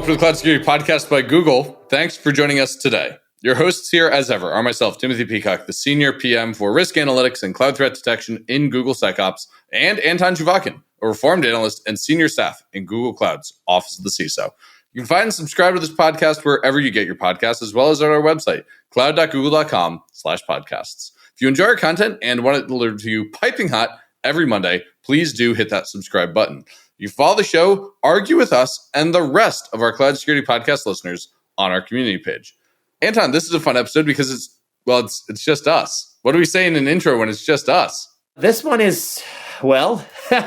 welcome to the Cloud Security Podcast by Google. Thanks for joining us today. Your hosts here, as ever, are myself, Timothy Peacock, the Senior PM for Risk Analytics and Cloud Threat Detection in Google SecOps, and Anton Chuvakin, a Reformed Analyst and Senior Staff in Google Cloud's Office of the CISO. You can find and subscribe to this podcast wherever you get your podcasts, as well as at our website, cloud.google.com/podcasts. If you enjoy our content and want it delivered to you piping hot every Monday, please do hit that subscribe button. You follow the show, argue with us, and the rest of our Cloud Security Podcast listeners on our community page. Anton, this is a fun episode because it's just us. What do we say in an intro when it's just us? This one is, well,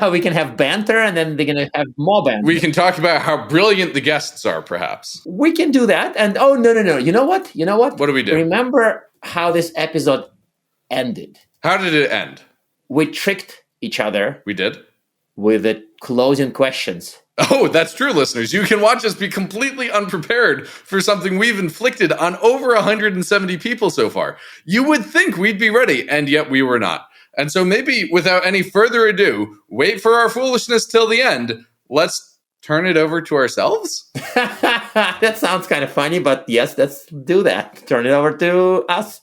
we can have banter and then they're going to have more banter. We can talk about how brilliant the guests are, perhaps. We can do that. And no. You know what? What do we do? Remember how this episode ended. How did it end? We tricked each other. We did? With the closing questions. Oh, that's true, listeners. You can watch us be completely unprepared for something we've inflicted on over 170 people so far. You would think we'd be ready, and yet we were not. And so maybe without any further ado, wait for our foolishness till the end. Let's turn it over to ourselves? That sounds kind of funny, but yes, let's do that. Turn it over to us.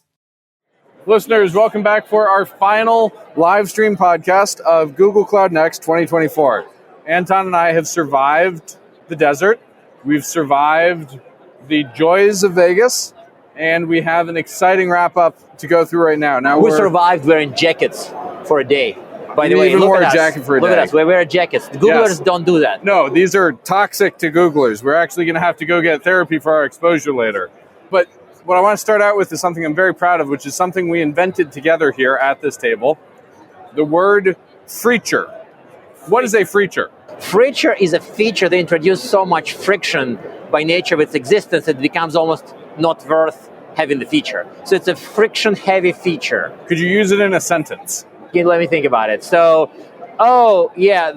Listeners, welcome back for our final live stream podcast of Google Cloud Next 2024. Anton and I have survived the desert. We've survived the joys of Vegas, and we have an exciting wrap-up to go through right now. We survived wearing jackets for a day. By the way, even wore a jacket for a day. Look at us. We wear jackets. The Googlers don't do that. No, these are toxic to Googlers. We're actually going to have to go get therapy for our exposure later. But what I want to start out with is something I'm very proud of, which is something we invented together here at this table. The word freature. What is a freature? Freature is a feature that introduces so much friction by nature of its existence that it becomes almost not worth having the feature. So it's a friction-heavy feature. Could you use it in a sentence? Let me think about it. So,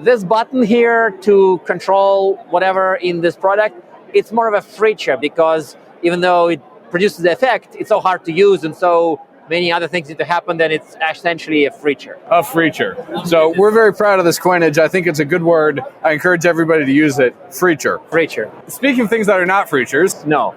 this button here to control whatever in this product, it's more of a freature because even though it produces the effect, it's so hard to use and so many other things need to happen, then it's essentially a freature. A freature. So we're very proud of this coinage. I think it's a good word. I encourage everybody to use it. Freature. Freature. Speaking of things that are not freatures, no.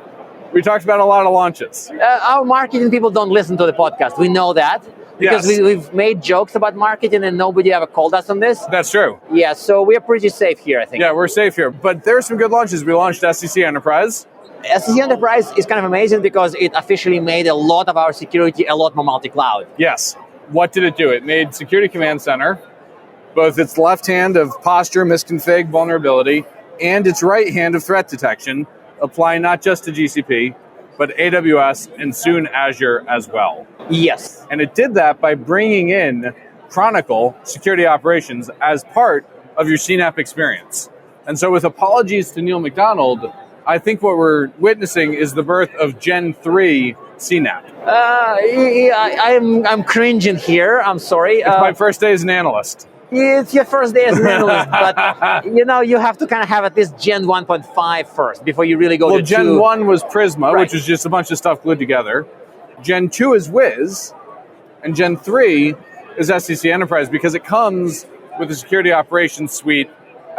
We talked about a lot of launches. Our marketing people don't listen to the podcast. We know that. Because we've made jokes about marketing and nobody ever called us on this. That's true. Yeah, so we're pretty safe here, I think. Yeah, we're safe here. But there are some good launches. We launched SEC Enterprise. SEC Enterprise is kind of amazing because it officially made a lot of our security a lot more multi-cloud. Yes. What did it do? It made Security Command Center, both its left hand of posture, misconfig, vulnerability, and its right hand of threat detection, apply not just to GCP, but AWS and soon Azure as well. Yes. And it did that by bringing in Chronicle Security Operations as part of your CNAPP experience. And so with apologies to Neil McDonald, I think what we're witnessing is the birth of Gen 3 CNAPP. I'm cringing here. I'm sorry. It's my first day as an analyst. It's your first day as an analyst, but you have to kind of have at least Gen 1.5 first before you really go to 2. Gen 1 was Prisma, which was just a bunch of stuff glued together. Gen 2 is Wiz, and Gen 3 is SEC Enterprise because it comes with the security operations suite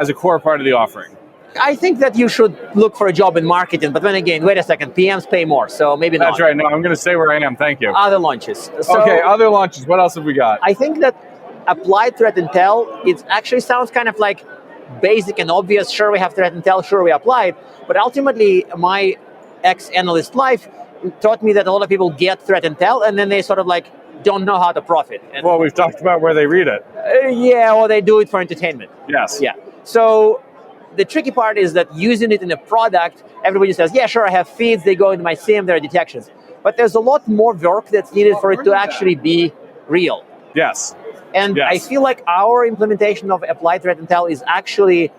as a core part of the offering. I think that you should look for a job in marketing, but then again, wait a second, PMs pay more, so maybe not. That's right. No, I'm going to say where I am. Thank you. Other launches. Okay, other launches. What else have we got? I think that applied threat intel, it actually sounds kind of like basic and obvious. Sure, we have threat intel. Sure, we applied. But ultimately, my ex-analyst life taught me that a lot of people get threat intel, and then they sort of don't know how to profit. And, well, we've talked about where they read it. Or they do it for entertainment. Yes. Yeah. So the tricky part is that using it in a product, everybody says, yeah, sure, I have feeds, they go into my SIEM, there are detections. But there's a lot more work that's needed for it to actually be real. Yes. And I feel like our implementation of applied threat intel is actually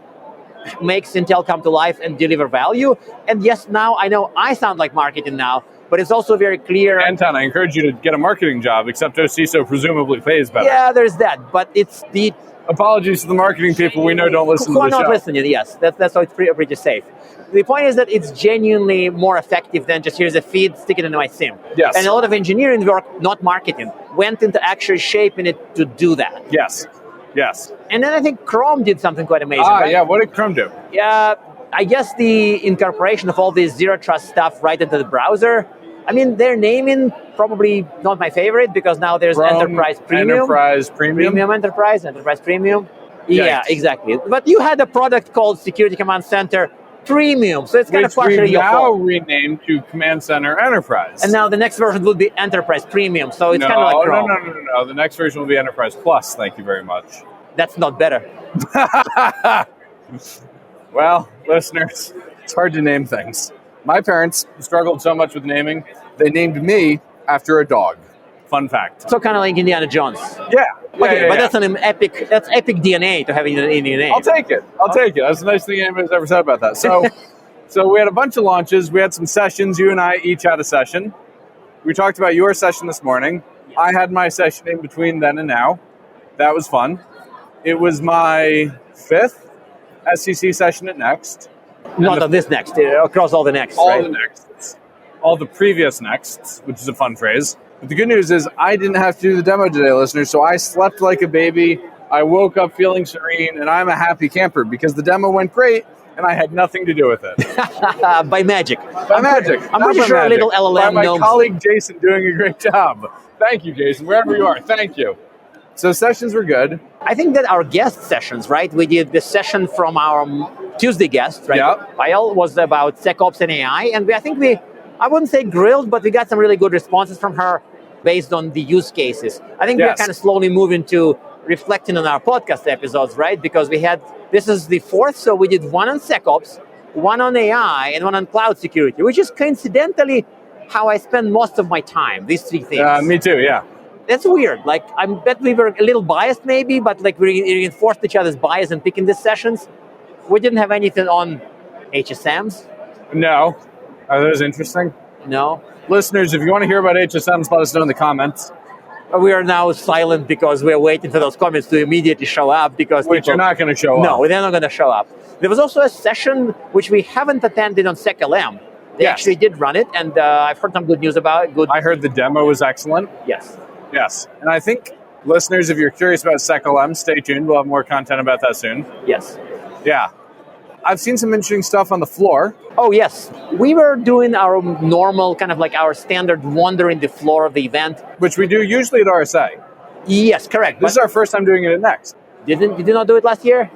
makes intel come to life and deliver value. And yes, now I know I sound like marketing now, but it's also very clear. Anton, I encourage you to get a marketing job, except OCISO presumably pays better. Yeah, there's that. But it's the... Apologies to the marketing people we know don't listen to the show. Who are not listening, yes. That's why it's pretty safe. The point is that it's genuinely more effective than just here's a feed, stick it into my SIEM. Yes. And a lot of engineering work, not marketing, went into actually shaping it to do that. Yes. Yes. And then I think Chrome did something quite amazing. Yeah. What did Chrome do? Yeah. I guess the incorporation of all this zero trust stuff right into the browser. I mean, their naming probably not my favorite because now there's Chrome, Enterprise Premium. Enterprise Premium. Enterprise Premium. Yeah, Yikes. exactly. But you had a product called Security Command Center Premium, so it's kind of partially we've your now fault. renamed to Command Center Enterprise. And now the next version will be Enterprise Premium, so it's kind of like Chrome. No. The next version will be Enterprise Plus. Thank you very much. That's not better. Well, listeners, it's hard to name things. My parents struggled so much with naming, they named me after a dog. Fun fact. So kind of like Indiana Jones. Yeah. Okay, but that's an epic. That's epic DNA to have in your name. I'll take it. That's the nice thing anybody's ever said about that. So we had a bunch of launches. We had some sessions. You and I each had a session. We talked about your session this morning. I had my session in between then and now. That was fun. It was my 5th SCC session at Next. Not on this Next, across all the Nexts, All right? the Nexts. All the previous Nexts, which is a fun phrase. But the good news is I didn't have to do the demo today, listeners, so I slept like a baby. I woke up feeling serene, and I'm a happy camper because the demo went great, and I had nothing to do with it. By magic. By magic. I'm Not pretty by sure magic. a little LLM By my knows. colleague Jason doing a great job. Thank you, Jason, wherever you are. Thank you. So sessions were good. I think that our guest sessions, right? We did the session from our Tuesday guest, right? Yep. Payal was about SecOps and AI, and I wouldn't say grilled, but we got some really good responses from her based on the use cases. I think we're Yes. kind of slowly moving to reflecting on our podcast episodes, right? Because this is the 4th, so we did one on SecOps, one on AI, and one on cloud security, which is coincidentally how I spend most of my time, these 3 things. Me too, yeah. That's weird. Like, I bet we were a little biased maybe, but like we reinforced each other's bias in picking these sessions. We didn't have anything on HSMs. No. Are those interesting? No. Listeners, if you want to hear about HSMs, let us know in the comments. We are now silent because we're waiting for those comments to immediately show up because Which people are not going to show up. No, they're not going to show up. There was also a session which we haven't attended on SecLM. They Yes. actually did run it, and I've heard some good news about it. I heard the demo was excellent. Yes. Yes. And I think, listeners, if you're curious about SecLM, stay tuned. We'll have more content about that soon. Yes. Yeah. I've seen some interesting stuff on the floor. Oh, yes. We were doing our normal, kind of like our standard wandering the floor of the event. Which we do usually at RSA. Yes, correct. This is our first time doing it at Next. Did you not do it last year?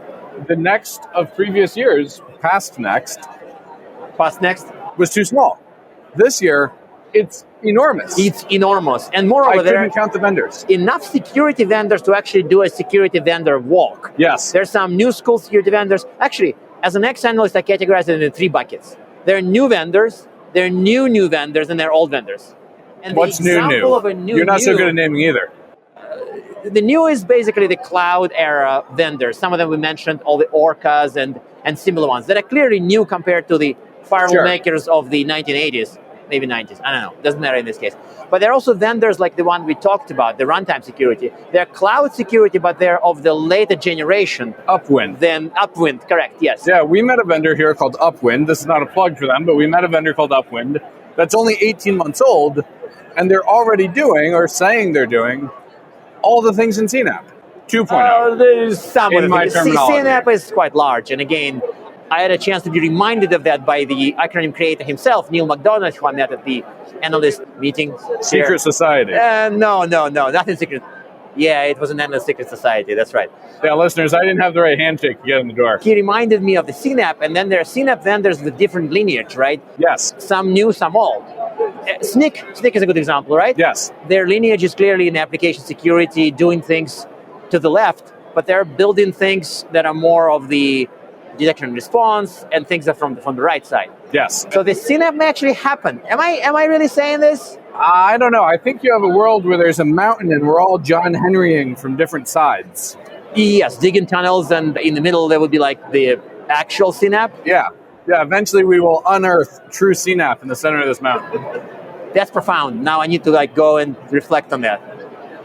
The Next of previous years, past Next, Past Next? was too small. This year, it's enormous. It's enormous. And I moreover, there couldn't count the vendors. are enough security vendors to actually do a security vendor walk. Yes. There's some new school security vendors. Actually, as an ex-analyst, I categorize it in 3 buckets. There are new vendors, there are new vendors, and there are old vendors. And the What's new? example of a new You're not so good at naming either. The new is basically the cloud era vendors. Some of them we mentioned, all the Orcas and similar ones that are clearly new compared to the firewall Sure. makers of the 1980s, maybe 90s. I don't know. Doesn't matter in this case. But there are also vendors like the one we talked about, the runtime security. They're cloud security, but they're of the later generation Upwind. than Upwind. Correct? Yes. Yeah, we met a vendor here called Upwind. This is not a plug for them, but we met a vendor called Upwind that's only 18 months old, and they're already doing, or saying they're doing, all the things in CNAP 2.0. There's some In of my it. terminology. CNAP is quite large, and again, I had a chance to be reminded of that by the acronym creator himself, Neil McDonough, who I met at the analyst meeting. Secret here. Society. No, nothing secret. Yeah, it was an endless secret society. That's right. Yeah, listeners, I didn't have the right handshake to get in the door. He reminded me of the CNAP, and then there are CNAP vendors with different lineage, right? Yes. Some new, some old. Snyk is a good example, right? Yes. Their lineage is clearly in application security, doing things to the left, but they're building things that are more of the detection and response and things that are from the right side. Yes. So the CNAP may actually happen. Am I really saying this? I don't know. I think you have a world where there's a mountain and we're all John Henrying from different sides. Yes, digging tunnels, and in the middle there would be like the actual CNAP. Yeah. Yeah, eventually we will unearth true CNAP in the center of this mountain. That's profound. Now I need to like go and reflect on that.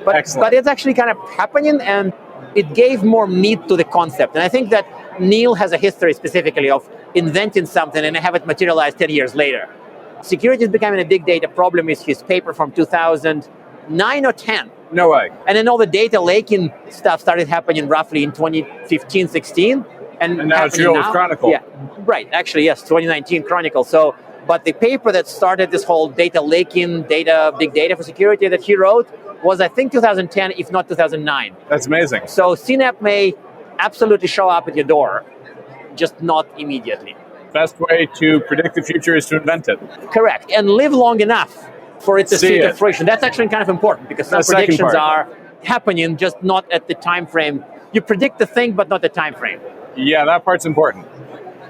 Excellent. But it's actually kind of happening, and it gave more meat to the concept. And I think that Neil has a history specifically of inventing something and have it materialize 10 years later. Security is becoming a big data problem is his paper from 2009 or 10. No way. And then all the data laking stuff started happening roughly in 2015, 16. And now it's happening real with Chronicle. Yeah, right. Actually, yes, 2019 Chronicle. So, but the paper that started this whole data laking, big data for security that he wrote was, I think, 2010, if not 2009. That's amazing. So CNAP may absolutely show up at your door, just not immediately. Best way to predict the future is to invent it. Correct. And live long enough for it to see the it. fruition. That's actually kind of important because some The second predictions part. are happening, just not at the time frame. You predict the thing, but not the time frame. Yeah, that part's important.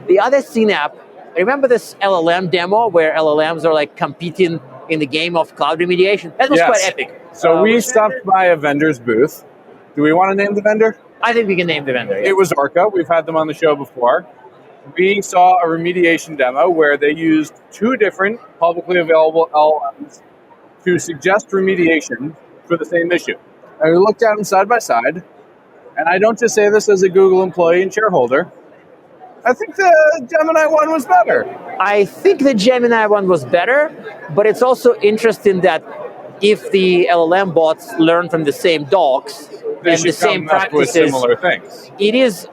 The other CNAP, remember this LLM demo where LLMs are like competing in the game of cloud remediation? That was Yes. quite epic. So we stopped by a vendor's booth. Do we want to name the vendor? I think we can name the vendor. Yeah. It was Orca. We've had them on the show before. We saw a remediation demo where they used two different publicly available LLMs to suggest remediation for the same issue. And we looked at them side by side, and I don't just say this as a Google employee and shareholder. I think the Gemini one was better. I think the Gemini one was better, but it's also interesting that if the LLM bots learn from the same docs They and should the same come up with practices, similar things. it is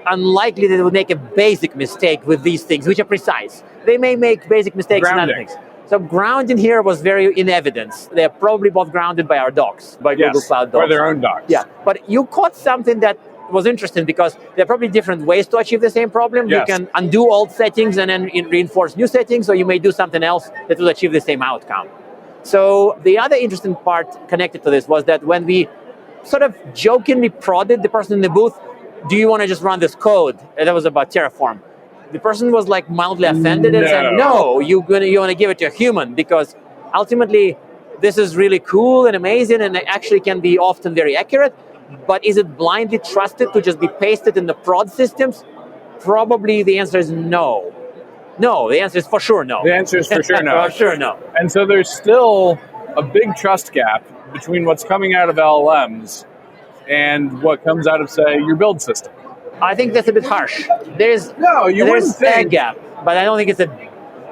unlikely that they would make a basic mistake with these things, which are precise. They may make basic mistakes in other Grounding. things. So grounding here was very in evidence. They're probably both grounded by our docs, by Google Cloud docs. or their own docs. Yeah, but you caught something that was interesting because there are probably different ways to achieve the same problem. Yes. You can undo old settings and then reinforce new settings, or you may do something else that will achieve the same outcome. So the other interesting part connected to this was that when we sort of jokingly prodded the person in the booth, do you want to just run this code? And that was about Terraform. The person was like mildly offended and said, no, you want to give it to a human because ultimately this is really cool and amazing and it actually can be often very accurate. But is it blindly trusted to just be pasted in the prod systems? Probably the answer is no. No, the answer is for sure no. The answer is for sure no. For sure no. And so there's still a big trust gap between what's coming out of LLMs and what comes out of, say, your build system. I think that's a bit harsh. There's wouldn't a think. gap, but I don't think it's a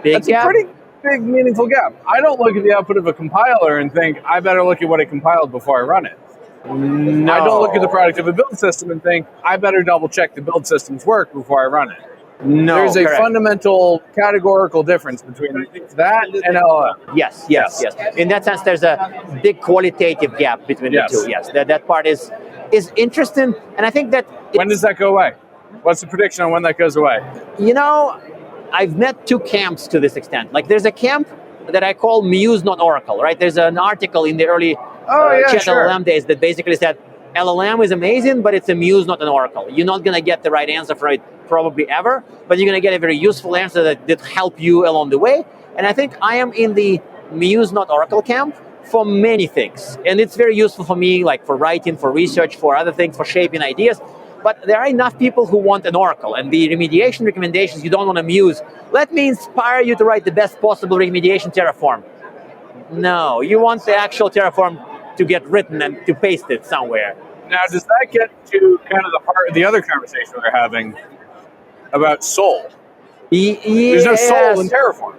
big That's gap. a pretty big, meaningful gap. I don't look at the output of a compiler and think, I better look at what it compiled before I run it. No. I don't look at the product of a build system and think, I better double check the build system's work before I run it. No, There's a correct. fundamental categorical difference between that and LLM. Yes. In that sense, there's a big qualitative gap between Yes. the two. Yes, that part is interesting, and I think that When does that go away? What's the prediction on when that goes away? I've met two camps to this extent. Like, there's a camp that I call Muse, not Oracle. Right? There's an article in the early Chat sure. LLM days that basically said LLM is amazing, but it's a Muse, not an Oracle. You're not going to get the right answer for it probably ever, but you're going to get a very useful answer that help you along the way. And I think I am in the Muse, not Oracle camp for many things. And it's very useful for me, like for writing, for research, for other things, for shaping ideas. But there are enough people who want an Oracle, and the remediation recommendations you don't want to Muse. Let me inspire you to write the best possible remediation Terraform. No, you want the actual Terraform to get written and to paste it somewhere. Now, does that get to kind of the heart of the other conversation we're having about soul? There's no soul in Terraform.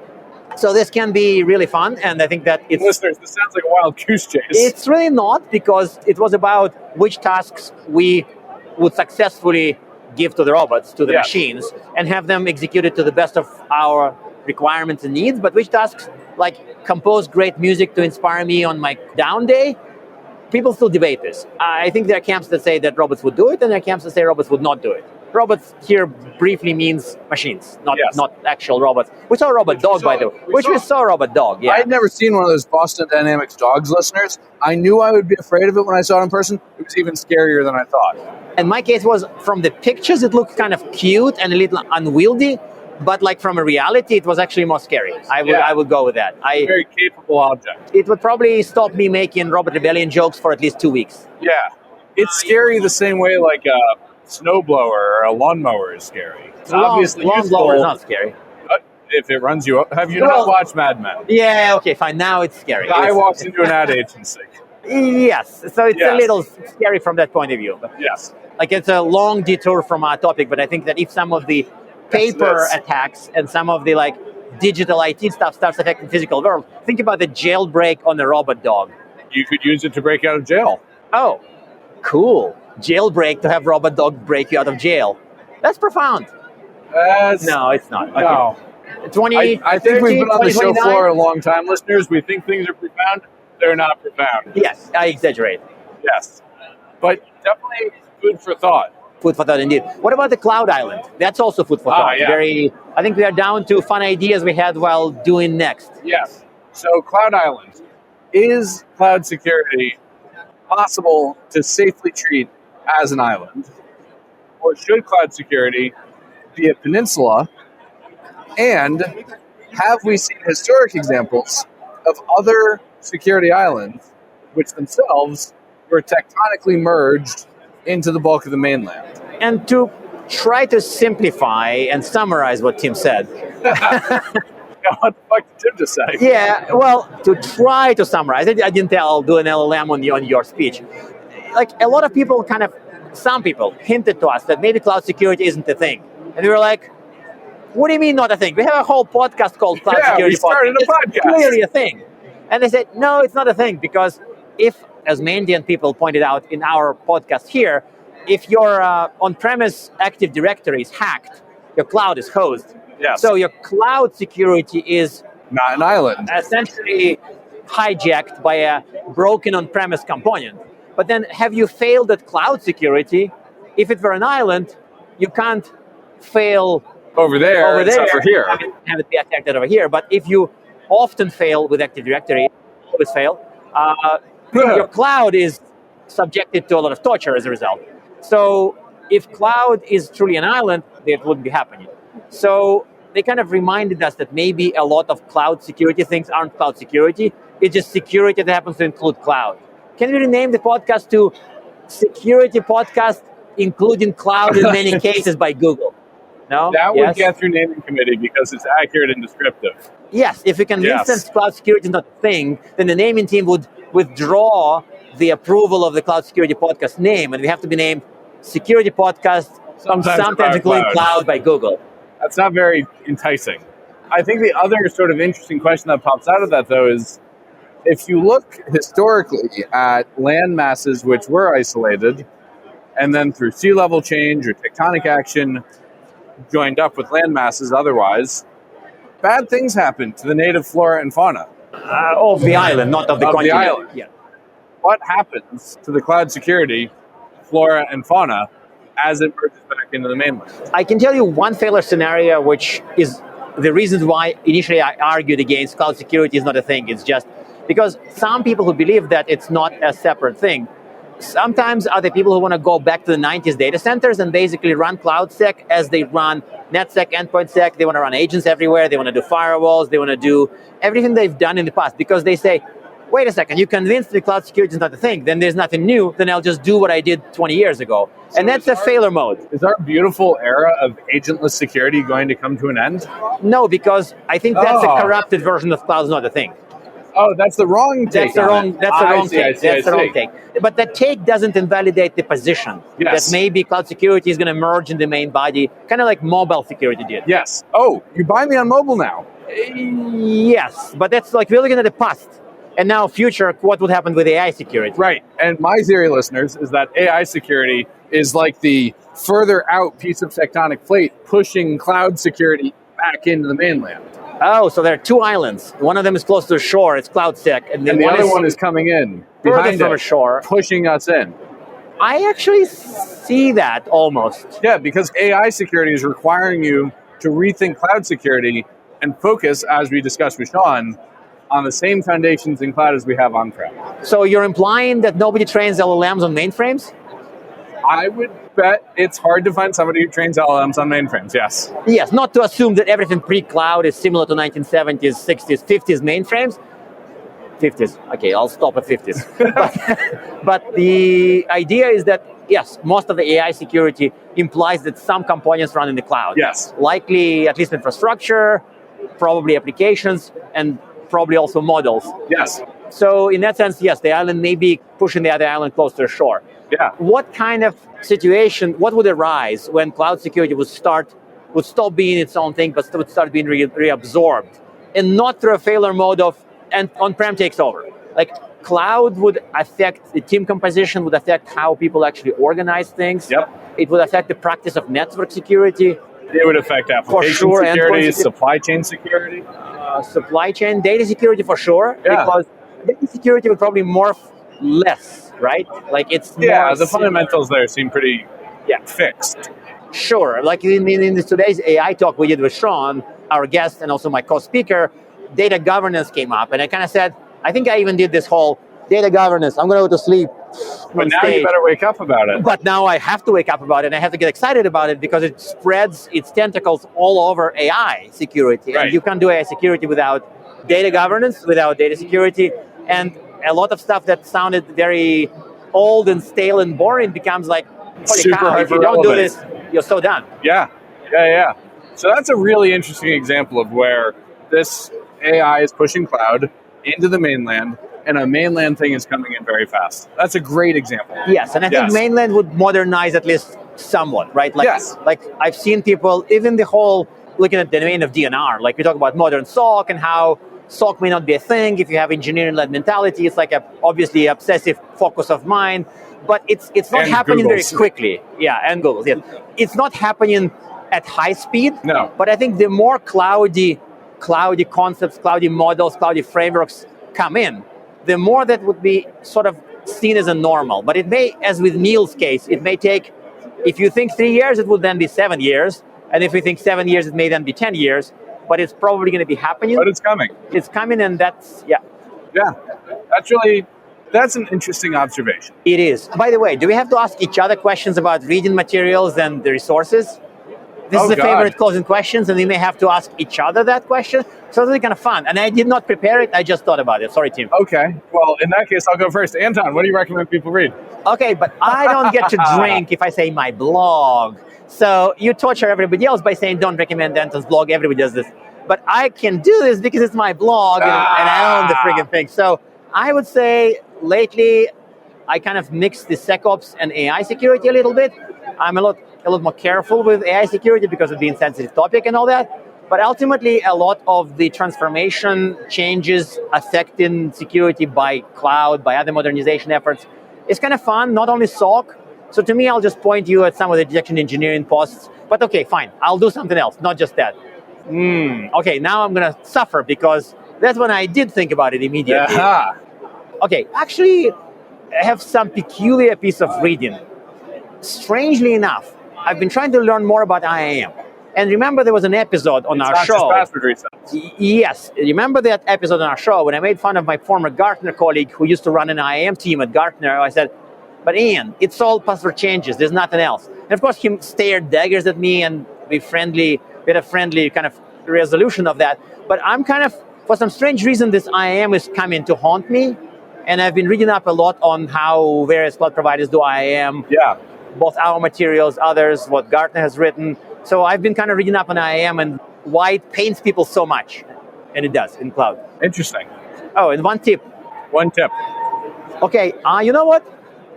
So this can be really fun, and I think that it's... Listeners, this sounds like a wild goose chase. It's really not, because it was about which tasks we would successfully give to the robots, to the machines, and have them executed to the best of our requirements and needs, but which tasks, like compose great music to inspire me on my down day, people still debate this. I think there are camps that say that robots would do it, and there are camps that say robots would not do it. Robots here briefly means machines, not actual robots. We saw Robot Dog, by the way. We saw Robot Dog, yeah. I had never seen one of those Boston Dynamics dogs, listeners. I knew I would be afraid of it when I saw it in person. It was even scarier than I thought. And my case was, from the pictures, it looked kind of cute and a little unwieldy, but like from a reality, it was actually more scary. I would go with that. Very capable object. It would probably stop me making Robot Rebellion jokes for at least 2 weeks. Yeah. It's scary the same way like a snowblower or a lawnmower is scary. It's obviously lawnmower is not scary. If it runs you up. Have you not watched Mad Men? Yeah, okay, fine. Now it's scary. Guy walks into an ad agency. Yes, so it's a little scary from that point of view. But yes. Like, it's a long detour from our topic, but I think that if some of the paper attacks and some of the like digital IT stuff starts affecting the physical world, think about the jailbreak on the Robot Dog. You could use it to break out of jail. Oh, cool. Jailbreak to have Robot Dog break you out of jail. That's profound. No, it's not. Okay. No. 20, I think we've been on the show 2029? floor a long time, listeners. We think things are profound. They're not profound. Yes, I exaggerate. Yes. But definitely food for thought. Food for thought, indeed. What about the cloud island? That's also food for thought. Yeah. I think we are down to fun ideas we had while doing Next. Yes. So Cloud Island. Is cloud security possible to safely treat as an island? Or should cloud security be a peninsula? And have we seen historic examples of other security islands which themselves were tectonically merged into the bulk of the mainland? And to try to simplify and summarize what Tim said. What the fuck did Tim just say? Yeah, well, to try to summarize, I didn't I'll do an LLM on your speech. Like a lot of people some people hinted to us that maybe cloud security isn't a thing. And we were like, what do you mean not a thing? We have a whole podcast called Cloud Security we started a podcast. It's clearly a thing. And they said, no, it's not a thing, because if, as Mandian people pointed out in our podcast here, if your on-premise Active Directory is hacked, your cloud is hosed. Yes. So your cloud security is Not an island. essentially hijacked by a broken on-premise component. But then have you failed at cloud security? If it were an island, you can't fail Over there, except for here. have it be attacked over here. But if you often fail with Active Directory, always fail, your cloud is subjected to a lot of torture as a result. So if cloud is truly an island, that wouldn't be happening. So they kind of reminded us that maybe a lot of cloud security things aren't cloud security. It's just security that happens to include cloud. Can we rename the podcast to Security Podcast Including Cloud in Many Cases by Google? No? That would Yes? get through naming committee because it's accurate and descriptive. Yes, if we can Yes. instance cloud security is not a thing, then the naming team would withdraw the approval of the cloud security podcast name, and we have to be named Security Podcast, Sometimes about including cloud. cloud by Google. That's not very enticing. I think the other sort of interesting question that pops out of that, though, is if you look historically at land masses which were isolated, and then through sea level change or tectonic action joined up with land masses otherwise, bad things happen to the native flora and fauna. Of the island, not of the Of the continent. island. Yeah. What happens to the cloud security, flora and fauna, as it merges back into the mainland? I can tell you one failure scenario, which is the reasons why initially I argued against cloud security is not a thing. It's just because some people who believe that it's not a separate thing, sometimes are the people who want to go back to the 90s data centers and basically run CloudSec as they run NetSec, EndpointSec. They want to run agents everywhere. They want to do firewalls. They want to do everything they've done in the past because they say, wait a second, you convinced me cloud security is not a thing. Then there's nothing new. Then I'll just do what I did 20 years ago. So and that's a failure mode. Is our beautiful era of agentless security going to come to an end? No, because I think that's Oh. a corrupted version of cloud is not a thing. Oh, that's the wrong take. That's the on wrong. it. That's the I wrong see, take. I see, That's I the wrong see. take. But that take doesn't invalidate the position Yes. that maybe cloud security is going to merge in the main body, kind of like mobile security did. Yes. Oh, you buy me on mobile now. Yes, but that's like we're looking at the past, and now future. What would happen with AI security? Right. And my theory, listeners, is that AI security is like the further out piece of tectonic plate pushing cloud security back into the mainland. Oh, so there are two islands. One of them is close to the shore. It's CloudSec, And the other one is coming in further behind from it, a shore. pushing us in. I actually see that almost. Yeah, because AI security is requiring you to rethink cloud security and focus, as we discussed with Sean, on the same foundations in cloud as we have on-prem. So you're implying that nobody trains LLMs on mainframes? I would bet it's hard to find somebody who trains LLMs on mainframes, yes. Yes, not to assume that everything pre-cloud is similar to 1970s, 60s, 50s mainframes. 50s. Okay, I'll stop at 50s. but the idea is that, yes, most of the AI security implies that some components run in the cloud. Yes. Likely, at least infrastructure, probably applications, and probably also models. Yes. So in that sense, yes, the island may be pushing the other island close to the shore. Yeah. What kind of situation, what would arise when cloud security would stop being its own thing, but would start being reabsorbed, and not through a failure mode of and on-prem takes over? Like, cloud would affect the team composition, would affect how people actually organize things. Yep. It would affect the practice of network security. It would affect application sure, security, endpoint supply chain security. Supply chain, data security for sure, Yeah. because data security would probably morph less, right? Like it's Yeah, more the fundamentals there seem pretty fixed. Sure. Like in today's AI talk we did with Sean, our guest, and also my co-speaker, data governance came up. And I kind of said, I think I even did this whole data governance. I'm going to go to sleep. But now you better wake up about it. But now I have to wake up about it, and I have to get excited about it because it spreads its tentacles all over AI security. Right. And you can't do AI security without data governance, without data security. And a lot of stuff that sounded very old and stale and boring becomes like, holy Super cow, if you don't do relevant. this, you're so done. Yeah. So that's a really interesting example of where this AI is pushing cloud into the mainland, and a mainland thing is coming in very fast. That's a great example. Yes, and I think mainland would modernize at least somewhat, right? Like, like I've seen people, even the whole, looking at the domain of DNR, like we talk about modern SOC and how SOC may not be a thing if you have engineering-led mentality. It's like a obviously obsessive focus of mine, but it's not And happening Google's. very quickly. Yeah, and Google's, yes. It's not happening at high speed. No. But I think the more cloudy concepts, cloudy models, cloudy frameworks come in, the more that would be sort of seen as a normal. But it may, as with Neil's case, it may take, if you think 3 years, it would then be 7 years. And if we think 7 years, it may then be 10 years. But it's probably going to be happening. But it's coming. It's coming, and that's, yeah. Yeah. That's an interesting observation. It is. By the way, do we have to ask each other questions about reading materials and the resources? This is the favorite closing questions, and we may have to ask each other that question. So it's really kind of fun. And I did not prepare it. I just thought about it. Sorry, Tim. Okay. Well, in that case, I'll go first. Anton, what do you recommend people read? Okay, but I don't get to drink if I say my blog. So you torture everybody else by saying don't recommend Anton's blog. Everybody does this. But I can do this because it's my blog and I own the friggin' thing. So I would say lately I kind of mix the SecOps and AI security a little bit. I'm a lot more careful with AI security because of being a sensitive topic and all that. But ultimately, a lot of the transformation changes affecting security by cloud, by other modernization efforts, is kind of fun, not only SOC. So to me, I'll just point you at some of the detection engineering posts. But okay, fine, I'll do something else, not just that. Okay, now I'm going to suffer because that's when I did think about it immediately. Okay, actually, I have some peculiar piece of reading. Strangely enough, I've been trying to learn more about IAM. And remember, there was an episode on our show. It's not just password resets. Yes. Remember that episode on our show when I made fun of my former Gartner colleague who used to run an IAM team at Gartner? I said, but Ian, it's all password changes. There's nothing else. And of course, he stared daggers at me and we had a friendly kind of resolution of that. But I'm kind of, for some strange reason, this IAM is coming to haunt me. And I've been reading up a lot on how various cloud providers do IAM. Yeah. Both our materials, others, what Gartner has written. So I've been kind of reading up on IAM and why it pains people so much. And it does in cloud. Interesting. Oh, and one tip. Okay, you know what?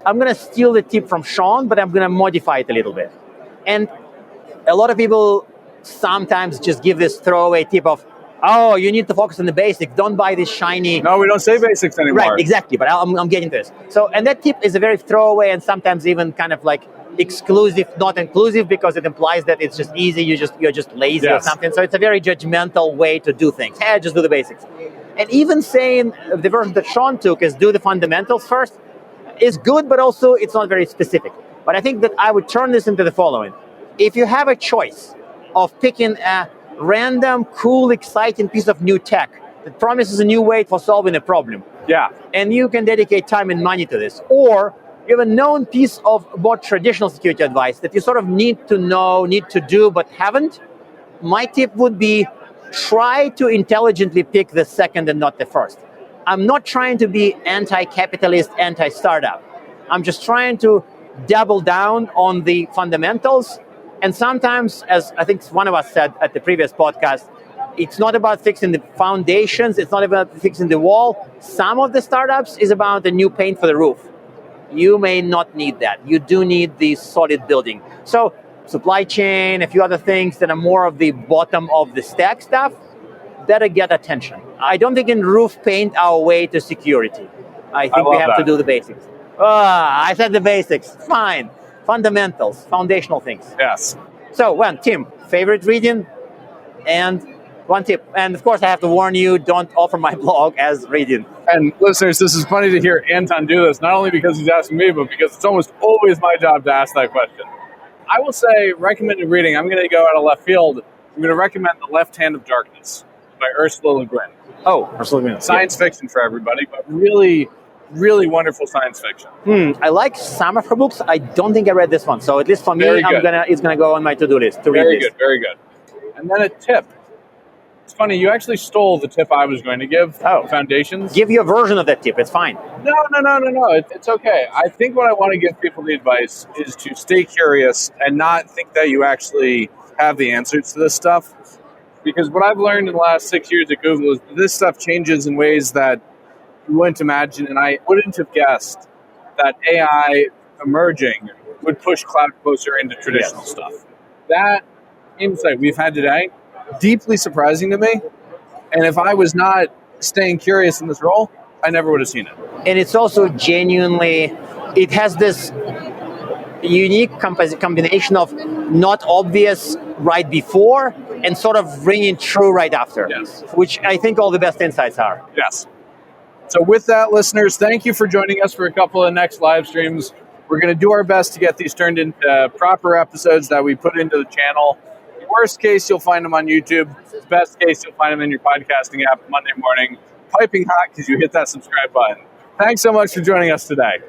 I'm going to steal the tip from Sean, but I'm going to modify it a little bit. And a lot of people sometimes just give this throwaway tip of, oh, you need to focus on the basics. Don't buy this shiny... No, we don't say basics anymore. Right, exactly. But I'm getting to this. So, and that tip is a very throwaway and sometimes even kind of like exclusive, not inclusive, because it implies that it's just easy. You're just lazy or something. So it's a very judgmental way to do things. Hey, just do the basics. And even saying the version that Sean took is do the fundamentals first is good, but also it's not very specific. But I think that I would turn this into the following. If you have a choice of picking a random, cool, exciting piece of new tech that promises a new way for solving a problem. Yeah. And you can dedicate time and money to this. Or you have a known piece of more traditional security advice that you sort of need to know, need to do, but haven't. My tip would be try to intelligently pick the second and not the first. I'm not trying to be anti-capitalist, anti-startup. I'm just trying to double down on the fundamentals. And sometimes, as I think one of us said at the previous podcast, it's not about fixing the foundations. It's not about fixing the wall. Some of the startups is about the new paint for the roof. You may not need that. You do need the solid building. So supply chain, a few other things that are more of the bottom of the stack stuff, better get attention. I don't think in roof paint our way to security. I think we love have to that. do the basics. I said the basics. Fine. Fundamentals, foundational things. Yes. So, Tim, favorite reading and one tip. And of course, I have to warn you, don't offer my blog as reading. And listeners, this is funny to hear Anton do this, not only because he's asking me, but because it's almost always my job to ask that question. I will say recommended reading. I'm going to go out of left field. I'm going to recommend The Left Hand of Darkness by Ursula Le Guin. Oh, Ursula Le Guin. Science fiction for everybody, but really, really wonderful science fiction. I like some of her books. I don't think I read this one. So at least for me, Very good. it's gonna go on my to-do list to read Very this. good, very good. And then a tip. It's funny, you actually stole the tip I was going to give. Oh. Foundations. Give you a version of that tip. It's fine. No. It's okay. I think what I want to give people the advice is to stay curious and not think that you actually have the answers to this stuff. Because what I've learned in the last 6 years at Google is that this stuff changes in ways that you wouldn't imagine. And I wouldn't have guessed that AI emerging would push cloud closer into traditional stuff. That insight we've had today, deeply surprising to me. And if I was not staying curious in this role, I never would have seen it. And it's also genuinely, it has this unique combination of not obvious right before and sort of ringing true right after, Yes. which I think all the best insights are. Yes. So with that, listeners, thank you for joining us for a couple of next live streams. We're going to do our best to get these turned into proper episodes that we put into the channel. Worst case, you'll find them on YouTube. Best case, you'll find them in your podcasting app Monday morning, piping hot because you hit that subscribe button. Thanks so much for joining us today.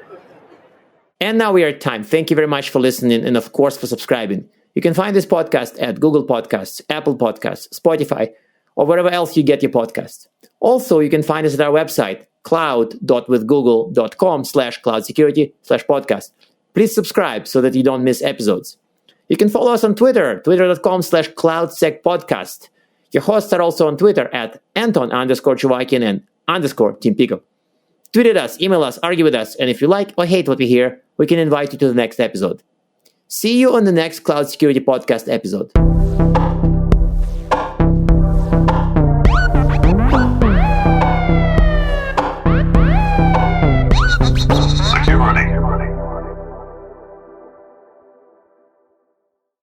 And now we are at time. Thank you very much for listening and, of course, for subscribing. You can find this podcast at Google Podcasts, Apple Podcasts, Spotify, or wherever else you get your podcasts. Also, you can find us at our website, cloud.withgoogle.com/cloudsecurity/podcast. Please subscribe so that you don't miss episodes. You can follow us on Twitter, twitter.com/cloudsecpodcast. Your hosts are also on Twitter at Anton_Chuvakin and _Tim Peacock. Tweet at us, email us, argue with us, and if you like or hate what we hear, we can invite you to the next episode. See you on the next Cloud Security Podcast episode.